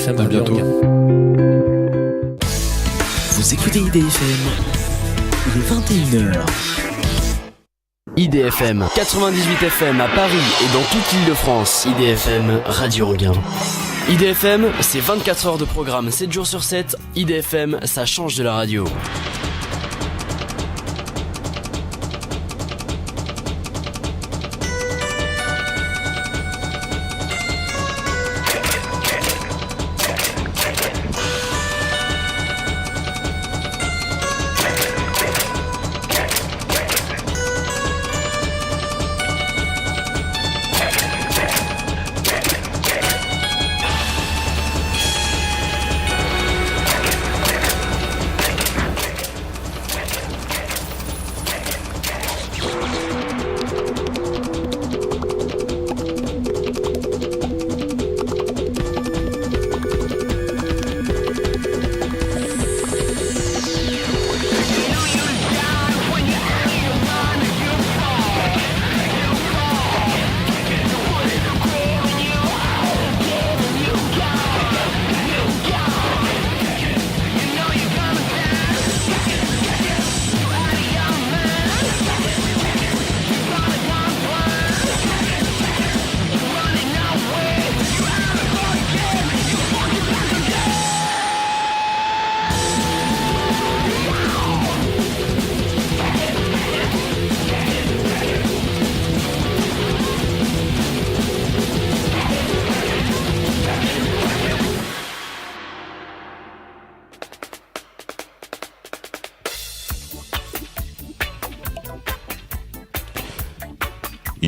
À bientôt. Vous écoutez IDFM, il est 21h. IDFM 98 FM à Paris et dans toute l'Île-de-France. IDFM Radio Regain. IDFM, c'est 24 heures de programme, 7 jours sur 7. IDFM, ça change de la radio.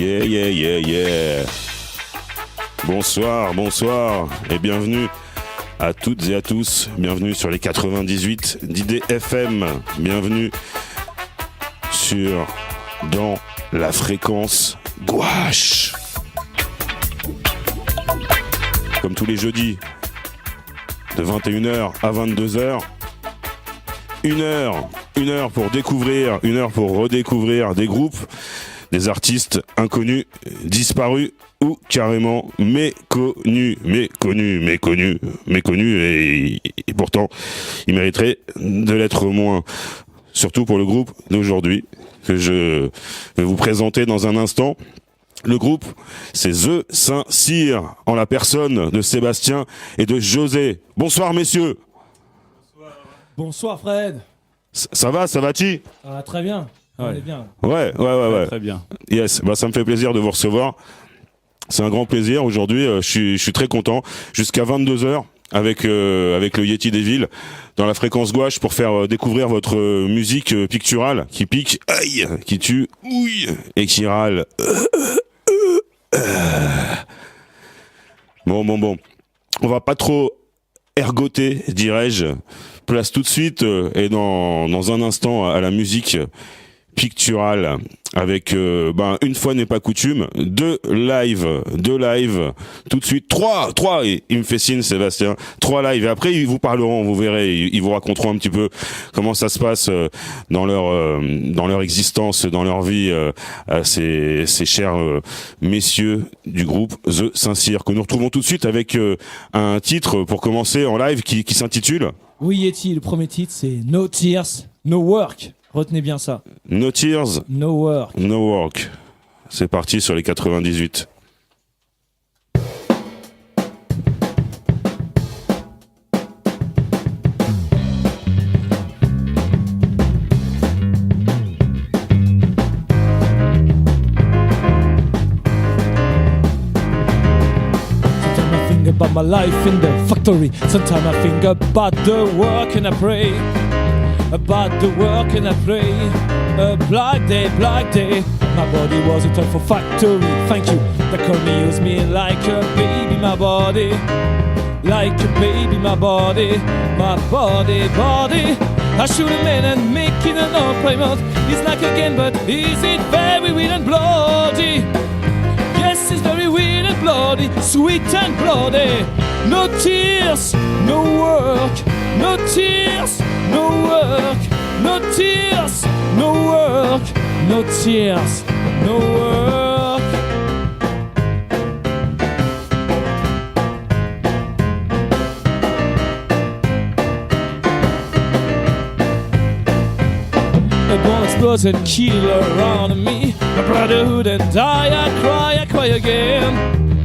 Yeah. Bonsoir et bienvenue à toutes et à tous. Bienvenue sur les 98 d'IDFM. Bienvenue dans la fréquence gouache. Comme tous les jeudis, de 21h à 22h, une heure pour découvrir, une heure pour redécouvrir des groupes, des artistes inconnus, disparus ou carrément méconnus et pourtant ils mériteraient de l'être moins. Surtout pour le groupe d'aujourd'hui que je vais vous présenter dans un instant. Le groupe, c'est The Saint-Cyr, en la personne de Sébastien et de José. Bonsoir messieurs. Bonsoir Fred. Ça va-t-il ? Très bien. On est bien. Ouais. Très bien. Yes, ça me fait plaisir de vous recevoir. C'est un grand plaisir. Aujourd'hui, je suis très content. Jusqu'à 22h avec le Yeti des villes dans la fréquence gouache pour faire découvrir votre musique picturale qui pique, aïe, qui tue, ouille, et qui râle. Bon. On va pas trop ergoter, dirais-je. Place tout de suite et dans un instant à la musique picturale avec une fois n'est pas coutume, deux live tout de suite, trois, et il me fait signe Sébastien, 3 lives et après ils vous parleront, vous verrez, ils vous raconteront un petit peu comment ça se passe dans leur existence, dans leur vie, ces chers messieurs du groupe The Saint-Cyr que nous retrouvons tout de suite avec un titre pour commencer en live qui s'intitule. Oui Yeti, le premier titre c'est No Tears, No Work. Retenez bien ça. No Tears, No Work. No Work. C'est parti sur les 98. Sometimes I think about my life in the factory. Sometimes I think about the work and I pray. About the work and I pray. A black day. My body was a toy for factory. Thank you. They call me, use me like a baby. My body, like a baby. My body. I shoot a man and make it an upright. It's like again, but is it very weird and bloody? Yes, it's very weird and bloody, sweet and bloody. No tears, no work. No tears, no work. No tears, no work. No tears, no work. bomb explodes and kill around me. My brotherhood and I cry again.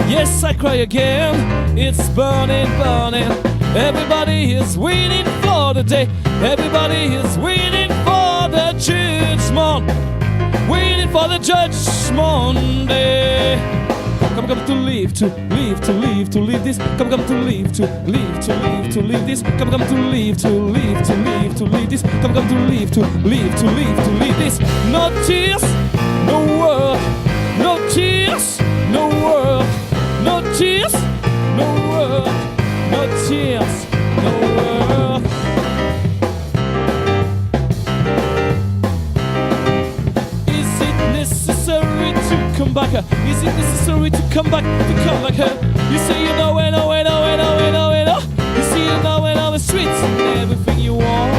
Yes, I cry again. It's burning, burning. Everybody is waiting for the day. Everybody is waiting for the judgment. Waiting for the judgment day. Come to live, to live, to live, to live this. Come to live, to live, to live, to live this. Come to live, to live, to live, to live this. Come to live, to live, to live, to live this. No tears, no work. No tears, no work. No tears, no work. No tears, no work. Is it necessary to come back? Is it necessary to come back? To come back here? You say you know, you know, you know, you know, you know, you know. You see you know, you know the streets and everything you want.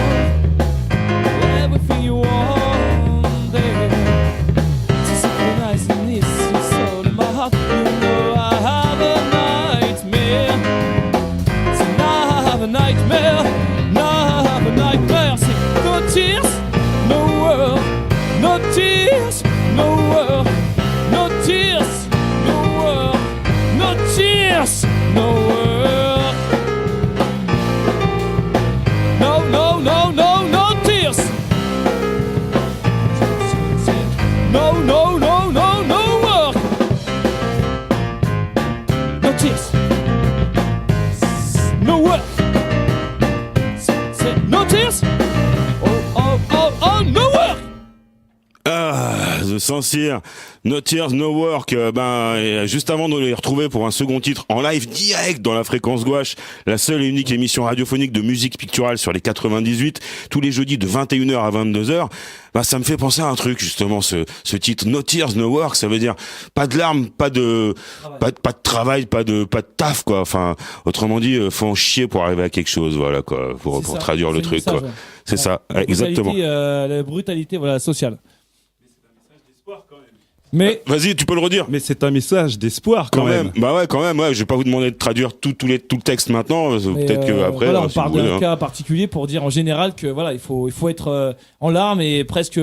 Everything you want there. To synchronize in this, your soul in my heart. You know I have a nightmare. So now I have a nightmare. Now I have a nightmare. Say, no tears, no world. No tears, no world. No tears, no world. No tears, no world. No, no, no, no, no tears. No, no, no, no, no work. No tears. No work. Say no tears. Oh, oh, oh, oh, no work. Ah, The Saint-Cyr, No Tears, No Work. Et juste avant de les retrouver pour un second titre en live direct dans la fréquence gouache, la seule et unique émission radiophonique de musique picturale sur les 98, tous les jeudis de 21h à 22h, ça me fait penser à un truc justement, ce titre No Tears, No Work. Ça veut dire pas de larmes, pas de travail, pas de taf quoi. Enfin, autrement dit, faut en chier pour arriver à quelque chose, voilà quoi, pour traduire le truc message, quoi. ouais. C'est ça, exactement. La brutalité, voilà, sociale. Mais vas-y, tu peux le redire. Mais c'est un message d'espoir quand même. Bah ouais, quand même. Ouais, je vais pas vous demander de traduire tout le texte maintenant. Peut-être que après. Voilà, on si part vous voulez, d'un cas particulier pour dire en général que voilà, il faut être en larmes et presque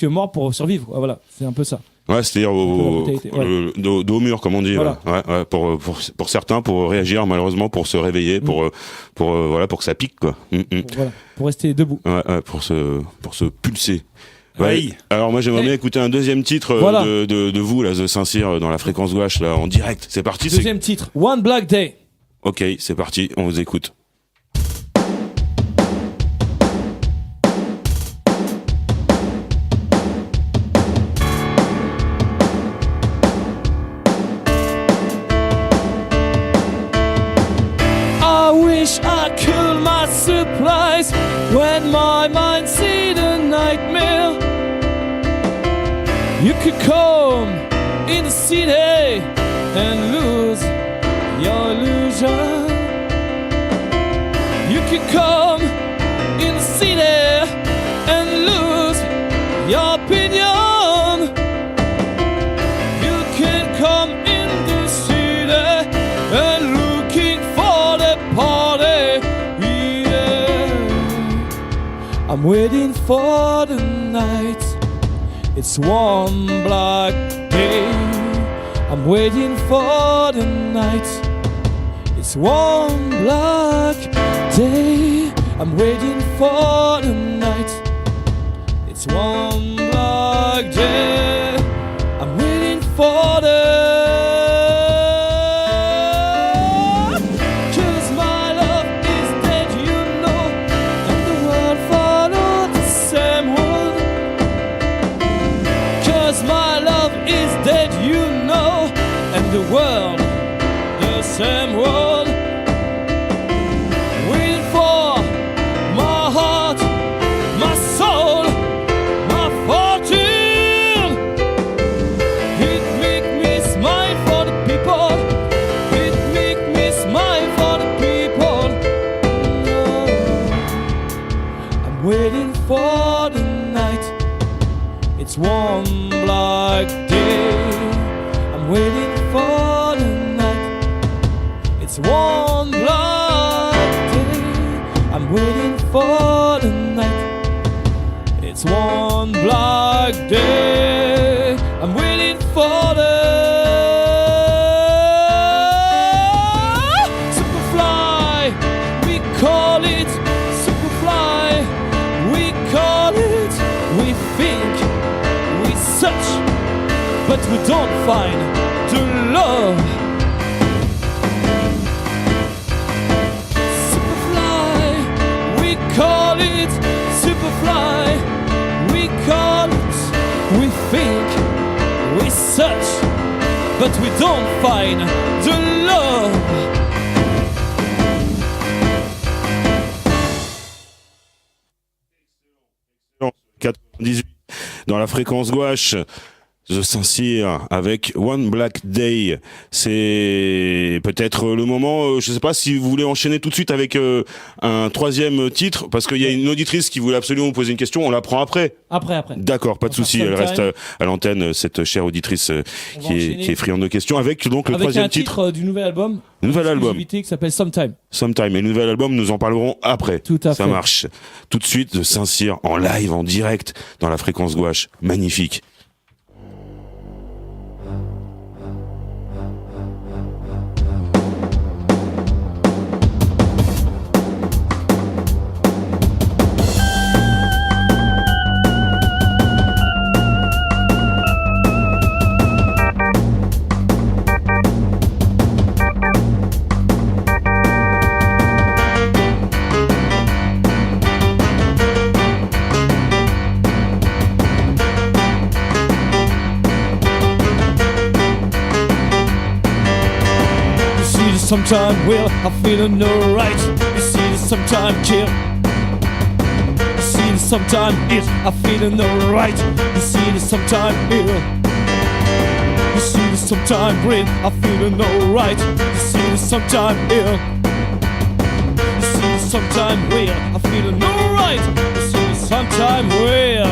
mort pour survivre. Voilà, c'est un peu ça. Ouais, c'est-à-dire dos au mur, comme on dit. Voilà. Ouais, pour certains, pour réagir, malheureusement, pour se réveiller, pour que ça pique quoi. Voilà, pour rester debout. Ouais, pour se pulser. Ouais. Alors moi j'aimerais bien écouter un deuxième titre Voilà. de vous là, The Saint-Cyr dans la fréquence gouache là en direct. C'est parti. Deuxième titre, One Black Day. Ok, c'est parti, on vous écoute. I wish I could my supplies when my mind see the nightmare. You could come in the city and lose your illusion. You could come in the city and lose your opinion. You can come in the city and looking for the party. Yeah. I'm waiting for the night. It's one black day. I'm waiting for the night. It's one black day. I'm waiting for the night. It's one black day. I'm waiting for the. 'Cause my love is dead, you know, and the world followed the same one. 'Cause my love is dead, you know, and the world the same world. Waiting for my heart, my soul, my fortune. It make me smile for the people. It make me smile for the people. No. I'm waiting for the night. It's one black day. I'm waiting for the night. It's one black day. I'm waiting for the night. It's one don't find the love. Superfly, we call it Superfly. We call it, we think, we search, but we don't find the love. 98 dans la fréquence gouache. The Saint-Cyr avec One Black Day. C'est peut-être le moment, je sais pas si vous voulez enchaîner tout de suite avec un troisième titre, parce qu'il y a une auditrice qui voulait absolument vous poser une question, on la prend après. Après. D'accord, pas de souci, elle reste à l'antenne, cette chère auditrice qui est friande de questions, avec donc le troisième titre du nouvel album. Nouvel album. Qui s'appelle Sometime. Sometime. Et le nouvel album, nous en parlerons après. Tout à fait. Ça marche. Tout de suite, The Saint-Cyr en live, en direct, dans la fréquence gouache. Magnifique. Sometime will I feel no right. You see this sometime kill. You see this sometime is I feel no right. You see this sometime ill. You see this sometime grin I feel no right. You see this sometime ill. You see this sometime will I feel no right. You see this sometime will.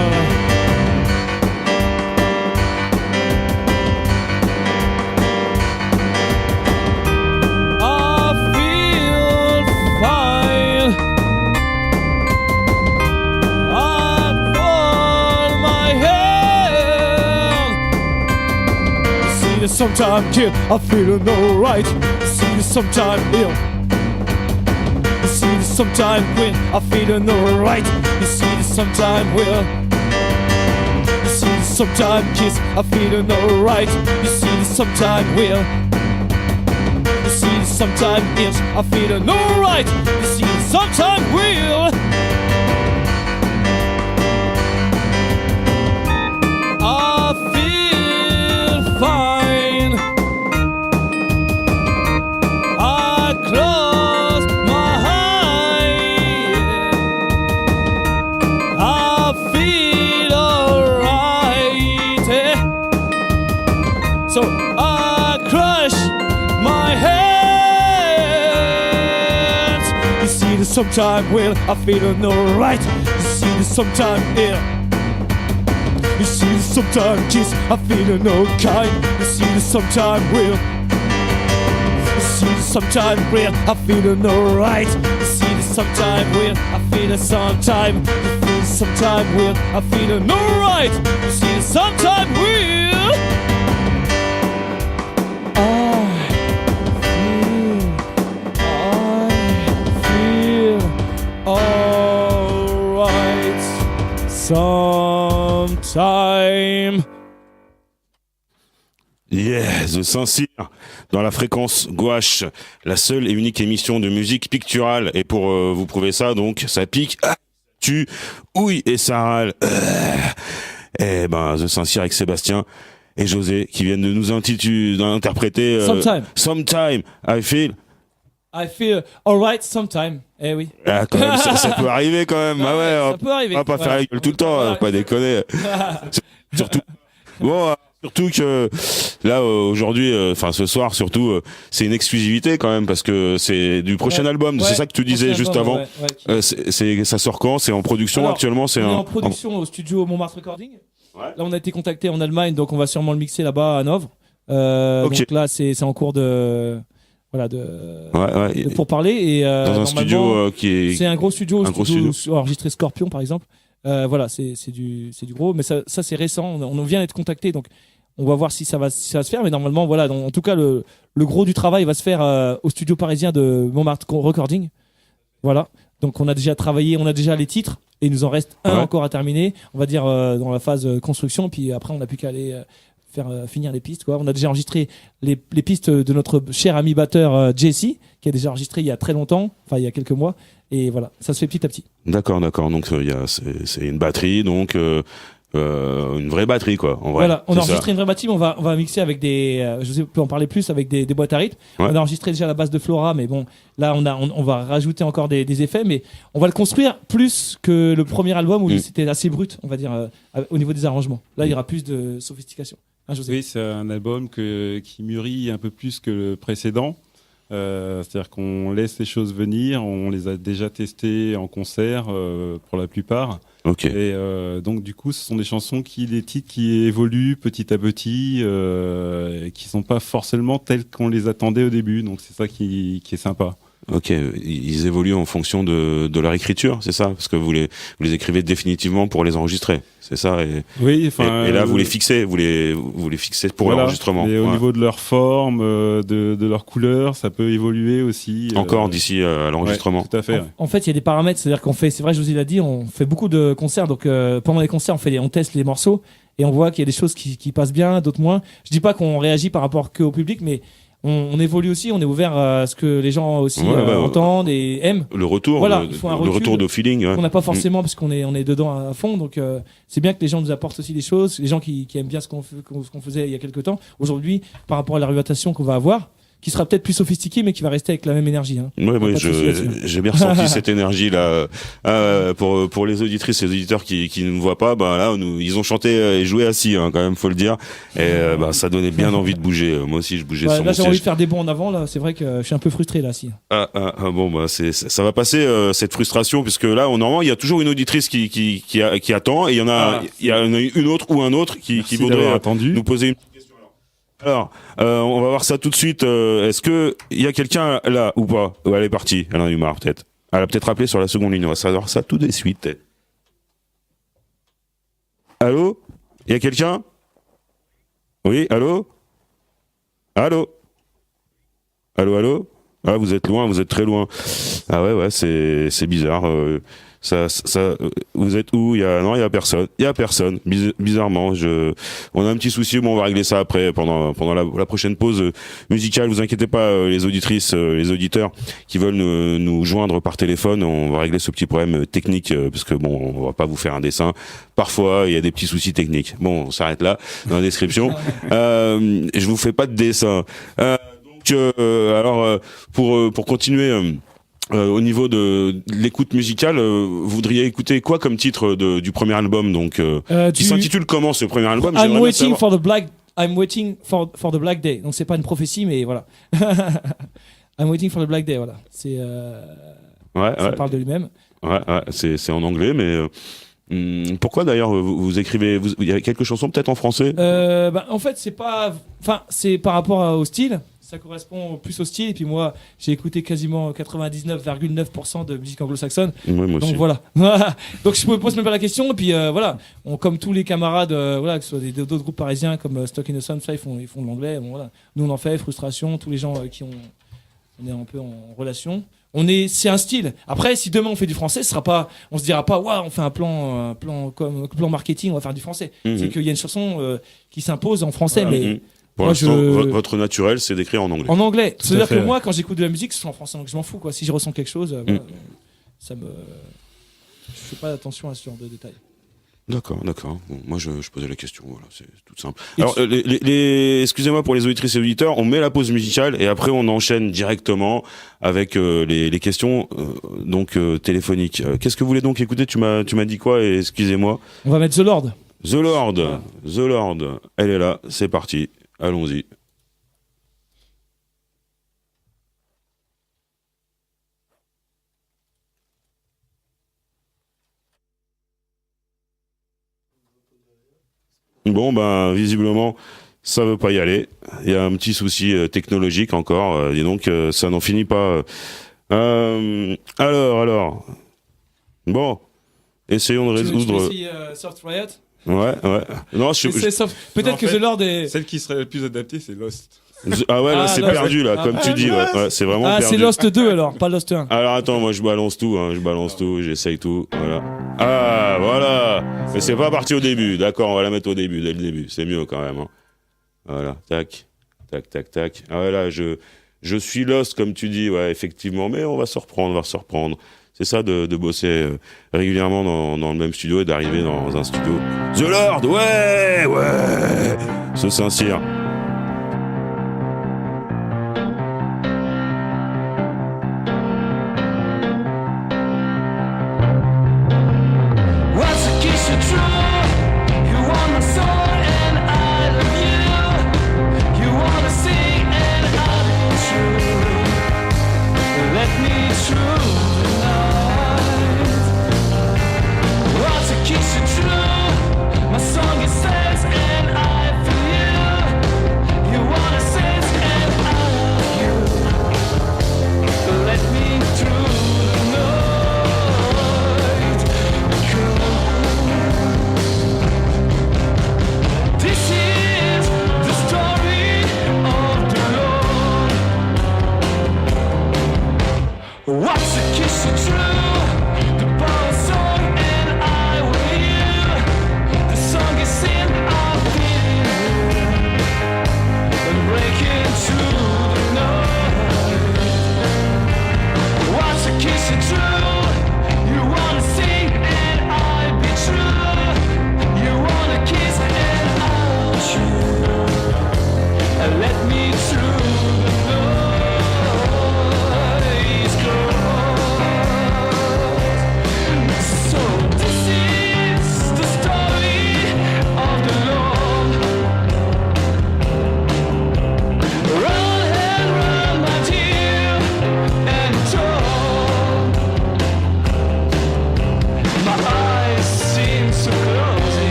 Sometime kill, I feel no right. You see this sometime ill. You see this sometime win, I feel no right. You see this sometime will. You see this sometime kiss, I feel no right. You see this sometime will. You see this sometime is, I feel no right. You see this sometime will. I feel fine. Close my eyes, I feel alright. So I crush my hands. You see this sometime will I feel no right. You see this sometime ill. You see this sometime kiss I feel no kind. You see this sometime will. You see this sometime real, I feel no right. You see this sometime real, I feel it sometime. You feel this sometime real, I feel no right. You see this sometime real. I feel alright sometime. Yeah, The Saint-Cyr, dans la fréquence gouache, la seule et unique émission de musique picturale. Et pour vous prouver ça, donc, ça pique, tue, ouille et ça râle. Eh ben, The Saint-Cyr avec Sébastien et José qui viennent de nous interpréter Sometime. I feel alright sometime. Eh oui. Ah, quand même, ça peut arriver quand même. Ah ouais, ça peut arriver. On va pas faire la gueule tout le temps, pas déconner. Surtout. Bon. Surtout que là aujourd'hui, enfin ce soir surtout, c'est une exclusivité quand même parce que c'est du prochain album. C'est ça que tu disais juste avant. Ça sort quand? C'est en production. Alors, actuellement. C'est en production au studio Montmartre Recording. Là, on a été contacté en Allemagne, donc on va sûrement le mixer là-bas à Hanovre. Donc là, c'est en cours de pour parler et dans un studio c'est un gros studio enregistré Scorpion par exemple. C'est du gros, mais ça c'est récent. On vient d'être contacté, donc on va voir si ça va se faire. Mais normalement, voilà. En tout cas, le gros du travail va se faire au studio parisien de Montmartre Recording. Voilà. Donc on a déjà travaillé, on a déjà les titres et il nous en reste un encore à terminer. On va dire dans la phase construction. Puis après, on n'a plus qu'à aller faire finir les pistes, quoi. On a déjà enregistré les pistes de notre cher ami batteur Jesse, qui a déjà enregistré il y a très longtemps, enfin il y a quelques mois, et voilà, ça se fait petit à petit. D'accord. Donc c'est une batterie, donc une vraie batterie, quoi. En vrai. Voilà, on a C'est enregistré ça. une vraie batterie, on va mixer avec je peux en parler plus, avec des boîtes à rythme. Ouais. On a enregistré déjà la base de Flora, mais bon, là on va rajouter encore des effets, mais on va le construire plus que le premier album où c'était assez brut, on va dire, au niveau des arrangements. Là, il y aura plus de sophistication. Hein, José ? Oui, c'est un album qui mûrit un peu plus que le précédent. C'est-à-dire qu'on laisse les choses venir, on les a déjà testées en concert pour la plupart. Ok. Et donc du coup, ce sont des titres qui évoluent petit à petit, et qui sont pas forcément tels qu'on les attendait au début. Donc c'est ça qui est sympa. Ok, ils évoluent en fonction de leur écriture, c'est ça? Parce que vous les écrivez définitivement pour les enregistrer, c'est ça? Oui, Et là, vous les fixez, vous les fixez pour l'enregistrement. Et au Ouais. niveau de leur forme, de leur couleur, ça peut évoluer aussi. Encore d'ici à l'enregistrement. Ouais, tout à fait. Ouais. En fait, il y a des paramètres, c'est-à-dire c'est vrai, José l'a dit, on fait beaucoup de concerts, donc pendant les concerts, on teste les morceaux et on voit qu'il y a des choses qui passent bien, d'autres moins. Je dis pas qu'on réagit par rapport qu'au public, mais on évolue aussi, on est ouvert à ce que les gens aussi entendent et aiment. Le retour, Voilà, il faut un le retour de feeling. Ouais. On n'a pas forcément parce qu'on est dedans à fond, donc c'est bien que les gens nous apportent aussi des choses, les gens qui aiment bien ce qu'on faisait il y a quelques temps. Aujourd'hui, par rapport à l'orientation qu'on va avoir, qui sera peut-être plus sophistiquée, mais qui va rester avec la même énergie. Hein. Oui, j'ai bien ressenti cette énergie là. Pour les auditrices et les auditeurs qui ne nous voient pas, là, ils ont chanté et joué assis, hein, quand même, faut le dire. Et ça donnait bien envie de bouger. Moi aussi, je bougeais sur là, mon j'ai envie de siège. faire des bonds en avant. Là, c'est vrai que je suis un peu frustré là, si. Bon, ça va passer cette frustration, puisque là, normalement, il y a toujours une auditrice qui attend, et il y en a une autre ou un autre qui voudrait attendu. nous poser une petite question. Alors, on va voir ça tout de suite. Est-ce que il y a quelqu'un là ou pas? Ouais, elle est partie. Elle en a eu marre, peut-être. Elle a peut-être rappelé sur la seconde ligne. On va savoir ça tout de suite. Allô? Il y a quelqu'un? Oui, allô? Allô? Allô? Ah, vous êtes loin, vous êtes très loin. Ah ouais, c'est bizarre. Vous êtes où? Il y a personne. Il y a personne. Bizarrement, on a un petit souci, mais on va régler ça après pendant la prochaine pause musicale. Vous inquiétez pas, les auditrices, les auditeurs qui veulent nous joindre par téléphone, on va régler ce petit problème technique, parce que bon, on va pas vous faire un dessin. Parfois, il y a des petits soucis techniques. Bon, on s'arrête là dans la description. Je vous fais pas de dessin. Alors, pour continuer. Au niveau de l'écoute musicale, vous voudriez écouter quoi comme titre du premier album, donc qui s'intitule comment, ce premier album? I'm waiting for the black day. Donc c'est pas une prophétie, mais voilà. I'm waiting for the black day, voilà. C'est ça parle de lui-même. Ouais, c'est en anglais, mais pourquoi d'ailleurs vous écrivez? Il y a quelques chansons peut-être en français? En fait, c'est par rapport au style. Ça correspond plus au style, et puis moi j'ai écouté quasiment 99,9% de musique anglo-saxonne. Oui, moi donc aussi. voilà. Donc je me pose même pas la question, et puis voilà, comme tous les camarades, que ce soit d'autres groupes parisiens comme Stuck in the Sun, ils font de l'anglais. Bon, voilà. Nous on en fait, Frustration, tous les gens on est un peu en relation. C'est un style. Après, si demain on fait du français, on se dira pas, waouh, on fait un plan marketing, on va faire du français. C'est qu'il y a une chanson qui s'impose en français, mais pour l'instant, votre naturel, c'est d'écrire en anglais. En anglais. C'est-à-dire que moi, quand j'écoute de la musique, c'est en français, donc je m'en fous, quoi. Si je ressens quelque chose, je fais pas attention à ce genre de détails. D'accord. Bon, moi, je posais la question. Voilà, c'est tout simple. Alors, excusez-moi pour les auditrices et auditeurs, on met la pause musicale et après on enchaîne directement avec les questions téléphoniques. Qu'est-ce que vous voulez donc écouter? Tu m'as dit quoi? Et excusez-moi. On va mettre The Lord. The Lord. Elle est là. C'est parti. Allons-y. Bon, visiblement, ça veut pas y aller. Il y a un petit souci technologique encore. Et donc, ça n'en finit pas. Alors. Bon. Essayons de résoudre. Soft Riot. Ouais. Non, peut-être que The Lord est. Celle qui serait la plus adaptée, c'est Lost. Ah ouais, là, c'est Lost. perdu, là, comme tu dis. Ouais, c'est vraiment perdu. C'est Lost 2 alors, pas Lost 1. Alors attends, moi je balance tout, j'essaye tout, voilà. Ah, voilà. Mais c'est pas parti au début, d'accord, on va la mettre au début, dès le début, c'est mieux quand même. Voilà, tac, tac, tac, tac. Ah ouais, là, je suis lost, comme tu dis, ouais, effectivement, mais on va se reprendre. C'est ça de bosser régulièrement dans le même studio et d'arriver dans un studio. The Lord, ouais, ce Saint-Cyr.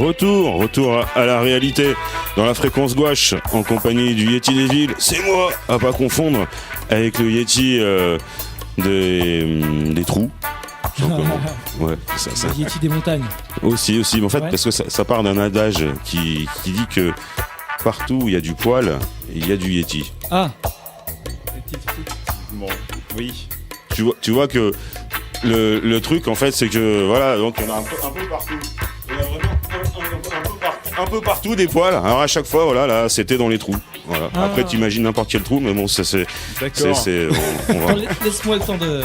Retour à la réalité dans la fréquence gouache en compagnie du Yeti des villes. C'est moi, à pas confondre avec le Yeti des trous. Ouais, ça. Le Yeti des montagnes. Aussi. Mais en fait, Ouais. parce que ça part d'un adage qui dit que partout où il y a du poil, il y a du Yeti. Ah, Oui. Tu vois que le truc, en fait, c'est que voilà, donc on a un peu partout. On a vraiment un peu partout des poils. Alors à chaque fois, voilà, là, c'était dans les trous. Voilà. Ah. Après, t'imagines n'importe quel trou, mais bon, ça c'est. D'accord. Laisse-moi le temps de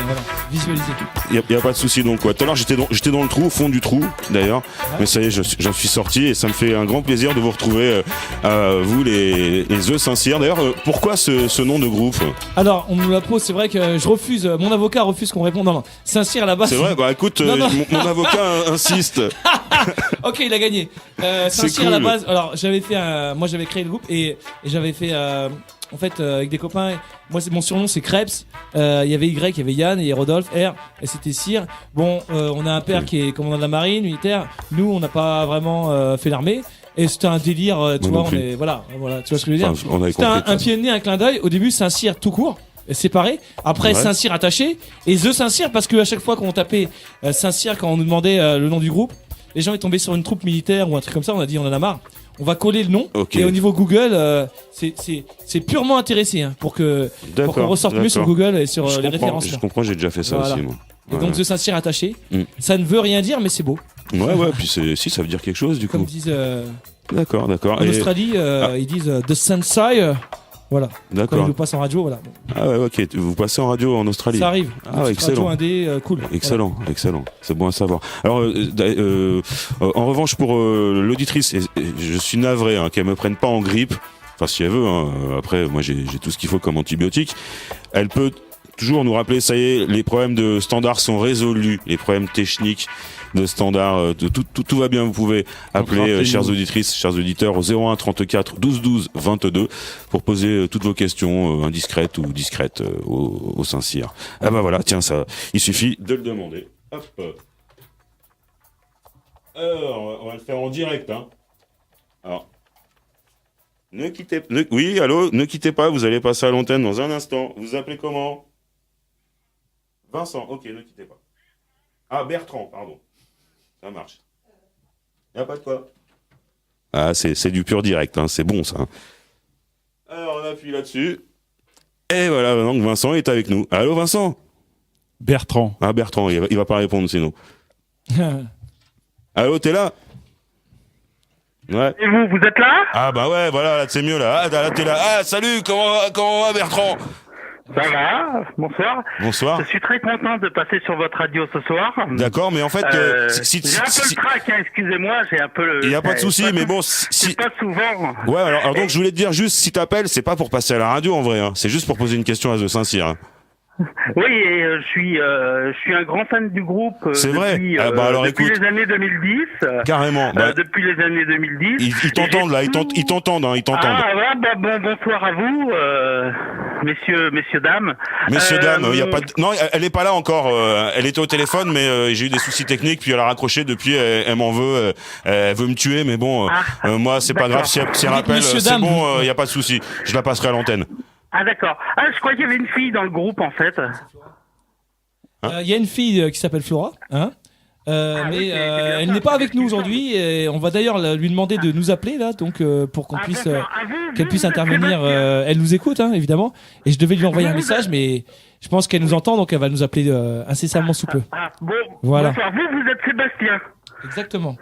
visualiser. Y a pas de souci. Donc, quoi. Tout à l'heure, j'étais dans le trou, au fond du trou, d'ailleurs. Mais ça y est, j'en suis sorti et ça me fait un grand plaisir de vous retrouver, vous, les œufs Saint-Cyr. D'ailleurs, pourquoi ce nom de groupe? Alors, on me la pose, c'est vrai que je refuse, mon avocat refuse qu'on réponde. Non, Saint-Cyr à la base. C'est vrai, bah écoute, Non. mon avocat insiste. Ok, il a gagné. Saint-Cyr cool. à la base. Alors, moi j'avais créé le groupe et j'avais fait en fait avec des copains. Moi, mon surnom c'est Krebs. Il y avait Y, il y avait Yann et Rodolphe R et c'était Cyr. Bon, on a un père qui est commandant de la marine militaire. Nous, on n'a pas vraiment fait l'armée. Et c'était un délire, tu vois, voilà, tu vois ce que je veux dire. Enfin, on avait C'était compris, un pied de nez, un clin d'œil. Au début, Saint-Cyr tout court, séparé. Après, Ouais. Saint-Cyr attaché. Et The Saint-Cyr, parce qu'à chaque fois qu'on tapait Saint-Cyr, quand on nous demandait le nom du groupe, les gens ils tombaient sur une troupe militaire ou un truc comme ça. On a dit, on en a marre. On va coller le nom. Ok. Et au niveau Google, c'est purement intéressé pour qu'on ressorte mieux sur Google et sur les références. Je comprends, j'ai déjà fait ça Voilà. aussi, moi. Et donc, The Saint-Cyr attaché. Mm. Ça ne veut rien dire, mais c'est beau. Ouais, puis si, ça veut dire quelque chose, du Comme coup. disent D'accord. en Et- Australie, ils disent The Saint-Cyr. Voilà. Quand ils D'accord. nous passent en radio, voilà. Ah ouais, ok. Vous passez en radio en Australie. Ça arrive. Ah ouais, excellent. Radio indé, cool. Excellent. C'est bon à savoir. Alors, en revanche, pour l'auditrice, je suis navré qu'elle me prenne pas en grippe. Enfin, si elle veut. Après, moi, j'ai tout ce qu'il faut comme antibiotique. Elle peut toujours nous rappeler, ça y est, les problèmes de standard sont résolus. Les problèmes techniques de standard, tout va bien. Vous pouvez appeler, rappelez-nous. chères auditrices, chers auditeurs, au 01 34 12 12 22 pour poser toutes vos questions indiscrètes ou discrètes au Saint-Cyr. Ah bah voilà, tiens, ça, il suffit de le demander. Hop. Alors, on va le faire en direct, hein. Alors, oui, allô, ne quittez pas, vous allez passer à l'antenne dans un instant. Vous appelez comment? Vincent, ok, ne quittez pas. Ah, Bertrand, pardon. Ça marche. Y a pas de quoi. Ah, c'est du pur direct, hein, c'est bon ça. Alors, on appuie là-dessus. Et voilà, maintenant que Vincent est avec nous. Allô, Vincent? Bertrand. Ah, Bertrand, il va pas répondre sinon. Allô, t'es là? Ouais. Et vous êtes là? Ah bah ouais, voilà, là c'est mieux là. Ah, là t'es là. Ah, salut, comment va Bertrand? Ça va? Bonsoir. Bonsoir. Je suis très content de passer sur votre radio ce soir. D'accord, mais en fait, j'ai un peu le trac, excusez-moi, j'ai un peu le... il y a pas de souci, mais bon, C'est pas souvent. Ouais, alors donc je voulais te dire juste, si t'appelles, c'est pas pour passer à la radio en vrai, hein. C'est juste pour poser une question à The Saint-Cyr. Hein. Oui, et je suis un grand fan du groupe. C'est vrai. Depuis, Ah bah alors depuis écoute. les années 2010. Carrément. Bah, Depuis les années 2010. ils t'entendent là, ils t'entendent, hein, ils t'entendent. Ah ouais, bon, bonsoir à vous, messieurs, dames. Messieurs, dames, y a pas de... Non, elle est pas là encore. Elle était au téléphone, mais j'ai eu des soucis techniques, puis elle a raccroché. Depuis, elle m'en veut. Elle veut me tuer, mais bon, moi, c'est pas d'accord. grave. Si elle rappelle, Messieurs, c'est dames. bon, y a pas de souci. Je la passerai à l'antenne. Ah d'accord. Ah, je crois qu'il y avait une fille dans le groupe en fait. Il y a une fille qui s'appelle Flora, hein. Mais oui, c'est bien elle ça, n'est pas c'est avec nous bien ça. aujourd'hui et on va d'ailleurs lui demander de nous appeler là, donc pour qu'on puisse d'accord. Ah, vous, qu'elle puisse vous êtes intervenir. Sébastien. Elle nous écoute, hein, évidemment. Et je devais lui envoyer un Vous, message, mais je pense qu'elle nous entend, donc elle va nous appeler incessamment sous peu. Ah bon. Voilà. Bonsoir. Vous êtes Sébastien. Exactement.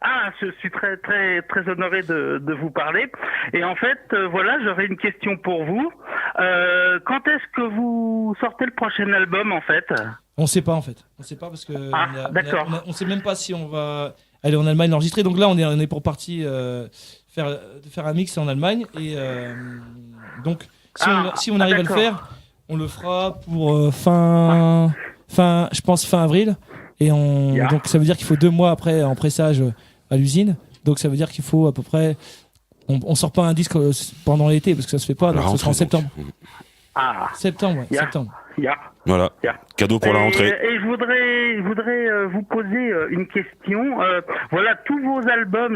Ah, je suis très très très honoré de vous parler. Et en fait, voilà, j'aurais une question pour vous. Quand est-ce que vous sortez le prochain album en fait? On sait pas en fait. On sait pas parce que d'accord. on sait même pas si on va aller en Allemagne l'enregistrer. Donc là, on est pour partie faire un mix en Allemagne et donc si on arrive à le d'accord. faire, on le fera pour je pense fin avril et Yeah. donc ça veut dire qu'il faut 2 mois après en pressage à l'usine. Donc ça veut dire qu'il faut à peu près on sort pas un disque pendant l'été parce que ça se fait pas. Donc ce sera en septembre. Ah, Septembre, ouais, Yeah. septembre. yeah. Voilà. Yeah. Cadeau pour la rentrée. Et je voudrais vous poser une question. Voilà,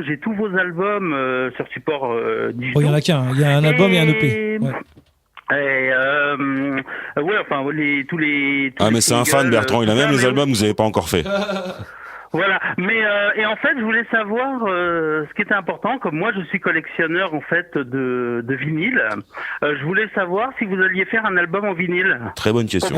j'ai tous vos albums sur support digital. Oh, il y en a qu'un. Il y a un album et un EP. Ouais. Et ouais, enfin tous les. Ah, mais c'est un fan, Bertrand. Il a même les albums que vous avez pas encore fait. Voilà, mais et en fait, je voulais savoir ce qui était important. Comme moi, je suis collectionneur en fait de vinyle. Je voulais savoir si vous alliez faire un album en vinyle. Très bonne question.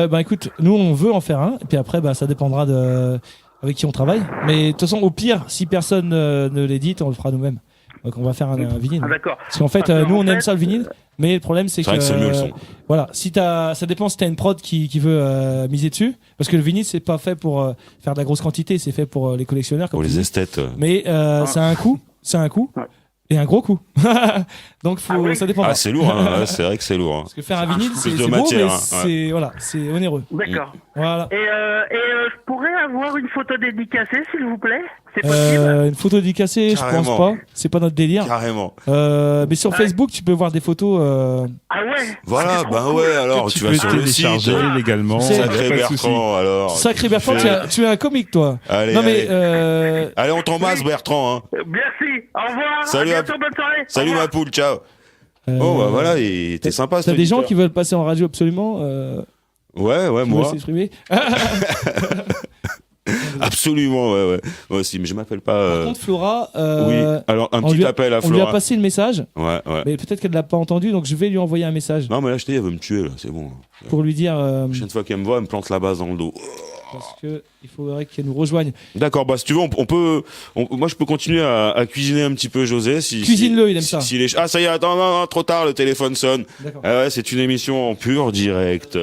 Bah écoute, nous on veut en faire un, et puis après bah ça dépendra de avec qui on travaille. Mais de toute façon, au pire, si personne ne l'édite, on le fera nous-mêmes. Donc on va faire un vinyle. Ah, d'accord. Parce qu'en fait, Parce que, nous en on aime fait, ça le vinyle, mais le problème c'est C'est vrai que c'est mieux le son. voilà, ça dépend si t'as une prod qui veut miser dessus, parce que le vinyle c'est pas fait pour faire de la grosse quantité, c'est fait pour les collectionneurs comme Pour tu les dis. esthètes. Mais c'est un coût, Ouais. et un gros coup. Donc ça dépend. Ah, c'est lourd, hein. Ouais, c'est vrai que c'est lourd. Hein. Parce que faire un vinyle c'est Plus de beau, matière, mais hein, c'est onéreux. D'accord. Voilà. Et je pourrais avoir une photo dédicacée, s'il vous plaît? C'est possible? Une photo dédicacée, je pense Carrément. pas. C'est pas notre délire. Carrément. Mais sur Facebook, tu peux voir des photos. Ah ouais? Voilà, C'est trop bah cool. ouais, alors tu tu peux vas sur le site. télécharger légalement. C'est- Sacré y a pas de souci. Bertrand, alors. Sacré Bertrand, fais- tu es un comique, toi. Allez, Non mais allez. Allez, on t'embrasse, Bertrand. Hein. Merci. Au revoir. Salut, à bientôt, bonne soirée. Au Salut revoir. ma poule, ciao. Oh, bah voilà, et t'es sympa, T'as cet des gens auditeur. qui veulent passer en radio absolument. Ouais, Qui veulent moi. s'exprimer. Absolument, ouais. Moi aussi, mais je m'appelle pas. Par contre, Flora, Oui, alors un on petit lui a- appel à on lui a Flora. passé le message, Ouais. mais peut-être qu'elle l'a pas entendu, donc je vais lui envoyer un message Non, mais là, je t'ai dit, elle veut me tuer, là, c'est bon. pour lui dire La prochaine fois qu'elle me voit, elle me plante la base dans le dos. parce que il faudrait qu'elle nous rejoigne. D'accord, bah si tu veux, on peut. Moi, je peux continuer à cuisiner un petit peu, José. Cuisine-le, il aime ça. Ah, ça y est, attends, non, trop tard, le téléphone sonne. D'accord. Ah ouais, c'est une émission en pur direct.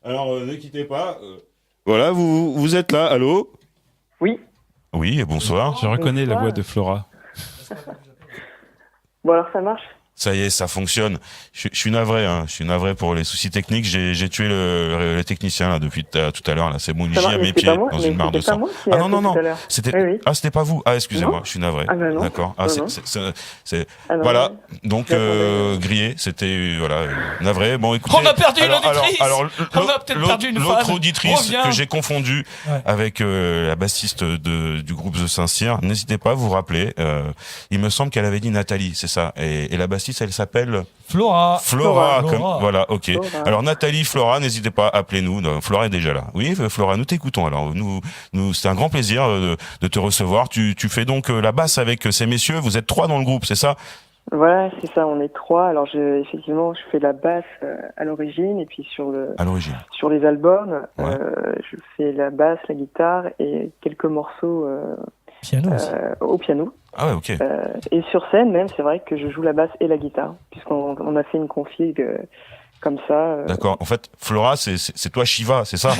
Alors, ne quittez pas. Voilà, vous êtes là, allô? Oui. Oui, bonsoir. Je reconnais la Bonsoir. voix de Flora. Bon, alors ça marche? Ça y est, ça fonctionne. Je suis navré, hein. Je suis navré pour les soucis techniques. J'ai tué le technicien là depuis tout à l'heure. Là, c'est bon, il Ça gît va, à mais mes c'était pieds pas moi, dans mais une mare de c'était pas sang. moi qui Ah ai non, non, appelé non. tout à l'heure. C'était Oui, oui. ah, c'était pas vous. Ah, excusez-moi, Non. je suis navré. Ah ben non. D'accord. Ah, Non, non. Ah non, voilà. non. Donc J'attendais. grillé, c'était voilà navré. Bon, écoutez. On a perdu une alors, auditrice. alors, On a peut-être perdu une l'autre fan. auditrice Reviens. que j'ai confondue Ouais. avec la bassiste du groupe The Saint-Cyr. N'hésitez pas à vous rappeler. Il me semble qu'elle avait dit Nathalie, c'est ça. Et la bassiste, elle s'appelle Flora. Flora. Flora. Voilà, ok. Flora. Alors Nathalie, Flora, n'hésitez pas, appelez-nous. Non, Flora est déjà là. Oui, Flora, nous t'écoutons. Alors nous, c'est un grand plaisir de te recevoir. Tu fais donc la basse avec ces messieurs. Vous êtes 3 dans le groupe, c'est ça? Voilà, c'est ça, on est 3. Alors, effectivement, je fais la basse à l'origine, et puis À l'origine. sur les albums, Ouais. je fais la basse, la guitare et quelques morceaux Piano aussi. au piano. Ah ouais, ok. Et sur scène, même, c'est vrai que je joue la basse et la guitare, puisqu'on a fait une config comme ça. D'accord. En fait, Flora, c'est toi Shiva, c'est ça?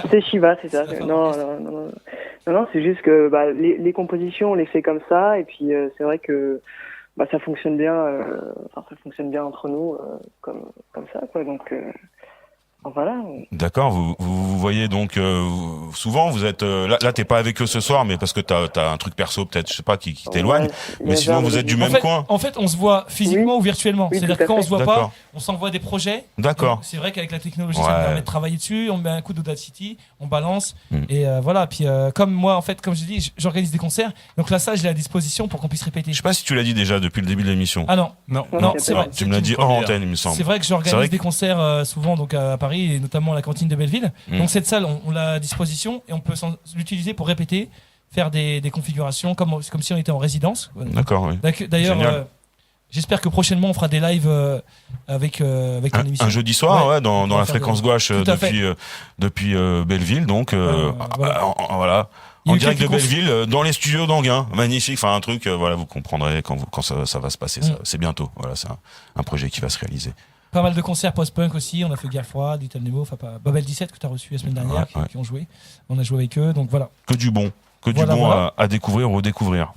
C'est Shiva, c'est ça. C'est la femme Non, d'orchestre. non, c'est juste que les compositions, on les fait comme ça, et puis c'est vrai que ça fonctionne bien. Ça fonctionne bien entre nous, comme ça, quoi. Donc voilà. D'accord. Vous voyez donc souvent, vous êtes là, t'es pas avec eux ce soir, mais parce que t'as un truc perso peut-être, je sais pas, qui t'éloigne. Ouais, il y Mais a sinon, un vous êtes du peu même de- coin. En fait, on se voit physiquement ou virtuellement. Oui, C'est-à-dire tout que à quand on fait. se voit D'accord. pas, on s'envoie des projets. D'accord. Donc, c'est vrai qu'avec la technologie, Ouais. ça nous permet de travailler dessus. On met un coup d'Audacity, on balance. Mm. Et voilà. Puis comme moi, en fait, comme je dis, j'organise des concerts. Donc là, ça, je l'ai à disposition pour qu'on puisse répéter. Je sais pas si tu l'as dit déjà depuis le début de l'émission. Ah non, Non, non, c'est vrai. Tu me l'as dit hors antenne, il me semble. C'est vrai que C'est j'organise vrai que- des concerts souvent donc à Paris et notamment à la cantine de Belleville. Mm. Donc cette salle, on l'a à disposition et on peut l'utiliser pour répéter, faire des configurations comme si on était en résidence. D'accord, oui. D'ailleurs, Génial. j'espère que prochainement on fera des lives avec ton émission. Un jeudi soir, Ouais. ouais, dans On va la faire fréquence des- gouache Tout à fait. depuis Belleville, donc voilà. voilà. Il y a En eu direct de quelques Belleville, dans les studios d'Anguin, magnifique, enfin un truc, voilà, vous comprendrez quand ça va se passer. Mm. C'est bientôt, voilà, c'est un projet qui va se réaliser. Pas mal de concerts post-punk aussi. On a fait Guerre froide, Little Nemo, Babel 17 que tu as reçu la semaine dernière, Ouais, ouais. qui ont joué. On a joué avec eux, donc voilà. Que du bon Voilà, voilà. à découvrir ou redécouvrir.